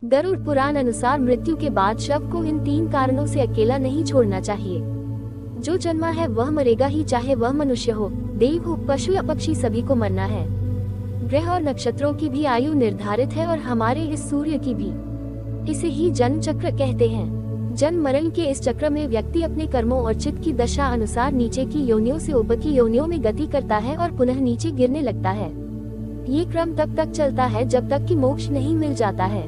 गरुड़ पुराण अनुसार मृत्यु के बाद शव को इन 3 कारणों से अकेला नहीं छोड़ना चाहिए। जो जन्मा है वह मरेगा ही, चाहे वह मनुष्य हो, देव हो, पशु या पक्षी, सभी को मरना है। ग्रह और नक्षत्रों की भी आयु निर्धारित है और हमारे इस सूर्य की भी। इसे ही जन्म चक्र कहते हैं। जन्म मरण के इस चक्र में व्यक्ति अपने कर्मों और चित्त की दशा अनुसार नीचे की योनियों से ऊपर की योनियों में गति करता है और पुनः नीचे गिरने लगता है। ये क्रम तब तक चलता है जब तक कि मोक्ष नहीं मिल जाता है।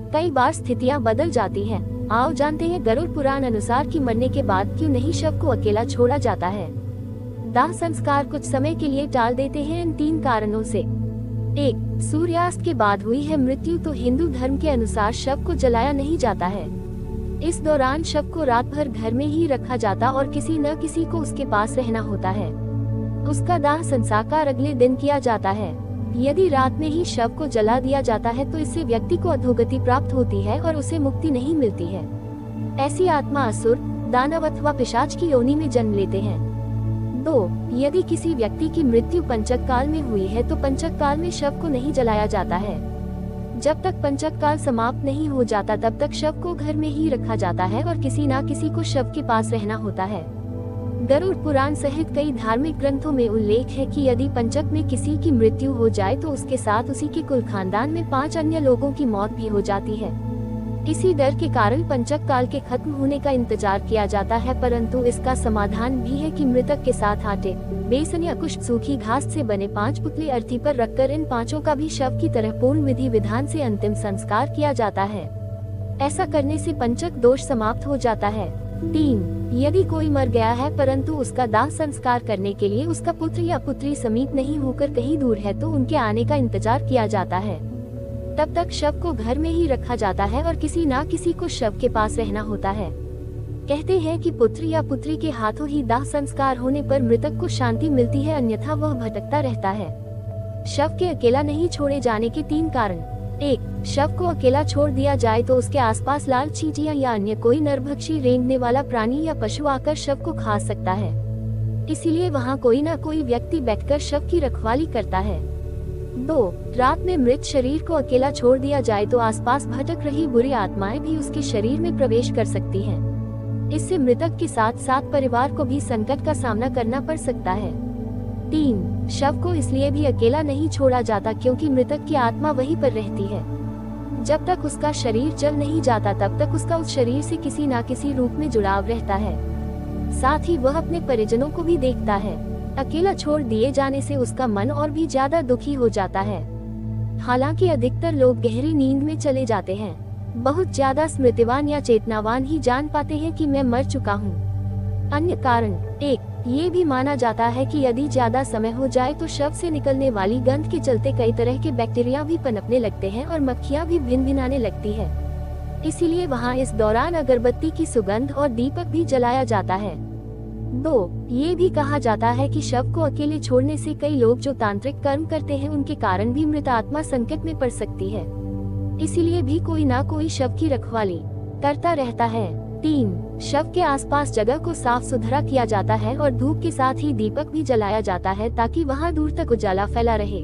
कई बार स्थितियां बदल जाती हैं। आओ जानते हैं गरुड़ पुराण अनुसार कि मरने के बाद क्यों नहीं शव को अकेला छोड़ा जाता है। दाह संस्कार कुछ समय के लिए टाल देते हैं इन 3 कारणों से। 1. सूर्यास्त के बाद हुई है मृत्यु तो हिंदू धर्म के अनुसार शव को जलाया नहीं जाता है। इस दौरान शव को रात भर घर में ही रखा जाता और किसी न किसी को उसके पास रहना होता है। उसका दाह संस्कार अगले दिन किया जाता है। यदि रात में ही शव को जला दिया जाता है तो इससे व्यक्ति को अधोगति प्राप्त होती है और उसे मुक्ति नहीं मिलती है। ऐसी आत्मा असुर, दानव अथवा पिशाच की योनि में जन्म लेते हैं। 2. यदि किसी व्यक्ति की मृत्यु पंचक काल में हुई है तो पंचक काल में शव को नहीं जलाया जाता है। जब तक पंचक काल समाप्त नहीं हो जाता तब तक शव को घर में ही रखा जाता है और किसी न किसी को शव के पास रहना होता है। गरुड़ पुराण सहित कई धार्मिक ग्रंथों में उल्लेख है कि यदि पंचक में किसी की मृत्यु हो जाए तो उसके साथ उसी के कुल खानदान में 5 अन्य लोगों की मौत भी हो जाती है। इसी डर के कारण पंचक काल के खत्म होने का इंतजार किया जाता है, परंतु इसका समाधान भी है कि मृतक के साथ आटे, बेसन या कुछ सूखी घास से बने 5 पुतले अर्थी पर रखकर इन 5 का भी शव की तरह पूर्ण विधि विधान से अंतिम संस्कार किया जाता है। ऐसा करने से पंचक दोष समाप्त हो जाता है। 3. यदि कोई मर गया है परंतु उसका दाह संस्कार करने के लिए उसका पुत्र या पुत्री समीप नहीं होकर कहीं दूर है तो उनके आने का इंतजार किया जाता है। तब तक शव को घर में ही रखा जाता है और किसी ना किसी को शव के पास रहना होता है। कहते हैं कि पुत्र या पुत्री के हाथों ही दाह संस्कार होने पर मृतक को शांति मिलती है, अन्यथा वह भटकता रहता है। शव के अकेला नहीं छोड़े जाने के 3 कारण। 1. शव को अकेला छोड़ दिया जाए तो उसके आसपास लाल चींटियां या अन्य कोई नरभक्षी रेंगने वाला प्राणी या पशु आकर शव को खा सकता है, इसीलिए वहां कोई न कोई व्यक्ति बैठकर शव की रखवाली करता है। 2. रात में मृत शरीर को अकेला छोड़ दिया जाए तो आसपास भटक रही बुरी आत्माएं भी उसके शरीर में प्रवेश कर सकती हैं। इससे मृतक के साथ साथ परिवार को भी संकट का सामना करना पड़ सकता है। 3. शव को इसलिए भी अकेला नहीं छोड़ा जाता क्योंकि मृतक की आत्मा वहीं पर रहती है। जब तक उसका शरीर जल नहीं जाता तब तक उसका उस शरीर से किसी न किसी रूप में जुड़ाव रहता है। साथ ही वह अपने परिजनों को भी देखता है। अकेला छोड़ दिए जाने से उसका मन और भी ज्यादा दुखी हो जाता है। हालांकि अधिकतर लोग गहरी नींद में चले जाते हैं। बहुत ज्यादा स्मृतिवान या चेतनावान ही जान पाते हैं कि मैं मर चुका हूँ। अन्य कारण। 1. ये भी माना जाता है कि यदि ज्यादा समय हो जाए तो शव से निकलने वाली गंध के चलते कई तरह के बैक्टीरिया भी पनपने लगते हैं और मक्खियां भी भिनभिनाने लगती है। इसीलिए वहां इस दौरान अगरबत्ती की सुगंध और दीपक भी जलाया जाता है। 2. ये भी कहा जाता है कि शव को अकेले छोड़ने से कई लोग जो तांत्रिक कर्म करते हैं उनके कारण भी मृत आत्मा संकट में पड़ सकती है, इसीलिए भी कोई ना कोई शव की रखवाली करता रहता है। 3. शव के आसपास जगह को साफ सुथरा किया जाता है और धूप के साथ ही दीपक भी जलाया जाता है ताकि वहां दूर तक उजाला फैला रहे।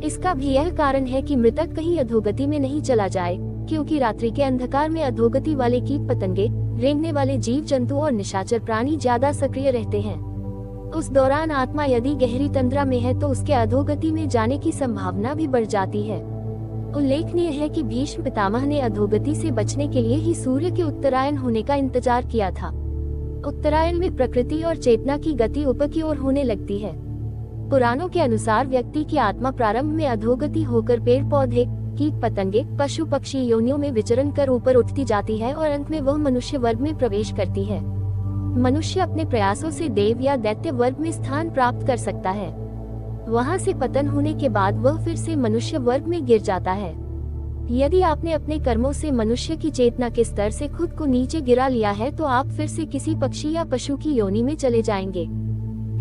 इसका भी यह कारण है कि मृतक कहीं अधोगति में नहीं चला जाए, क्योंकि रात्रि के अंधकार में अधोगति वाले कीट पतंगे, रेंगने वाले जीव जंतु और निशाचर प्राणी ज्यादा सक्रिय रहते हैं। उस दौरान आत्मा यदि गहरी तंद्रा में है तो उसके अधोगति में जाने की संभावना भी बढ़ जाती है। उल्लेखनीय है कि भीष्म पितामह ने अधोगति से बचने के लिए ही सूर्य के उत्तरायण होने का इंतजार किया था। उत्तरायण में प्रकृति और चेतना की गति ऊपर की ओर होने लगती है। पुराणों के अनुसार व्यक्ति की आत्मा प्रारंभ में अधोगति होकर पेड़ पौधे, कीट पतंगे, पशु पक्षी योनियों में विचरण कर ऊपर उठती जाती है और अंत में वह मनुष्य वर्ग में प्रवेश करती है। मनुष्य अपने प्रयासों से देव या दैत्य वर्ग में स्थान प्राप्त कर सकता है। वहां से पतन होने के बाद वह फिर से मनुष्य वर्ग में गिर जाता है। यदि आपने अपने कर्मों से मनुष्य की चेतना के स्तर से खुद को नीचे गिरा लिया है तो आप फिर से किसी पक्षी या पशु की योनि में चले जाएंगे।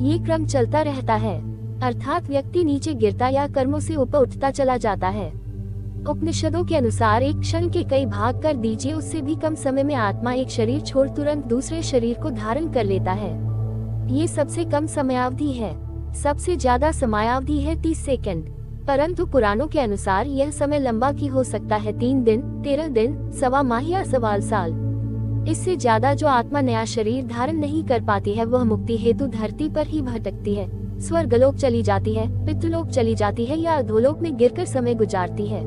ये क्रम चलता रहता है, अर्थात व्यक्ति नीचे गिरता या कर्मों से ऊपर उठता चला जाता है। उपनिषदों के अनुसार एक क्षण के कई भाग कर दीजिए, उससे भी कम समय में आत्मा एक शरीर छोड़ तुरंत दूसरे शरीर को धारण कर लेता है। ये सबसे कम समयावधि है। सबसे ज्यादा समयावधि है 30 सेकंड। परंतु पुराणों के अनुसार यह समय लंबा की हो सकता है 3 दिन, 13 दिन, सवा माह या सवा साल। इससे ज्यादा जो आत्मा नया शरीर धारण नहीं कर पाती है वह मुक्ति हेतु धरती पर ही भटकती है, स्वर्गलोक चली जाती है, पितृलोक चली जाती है या अधोलोक में गिरकर समय गुजारती है।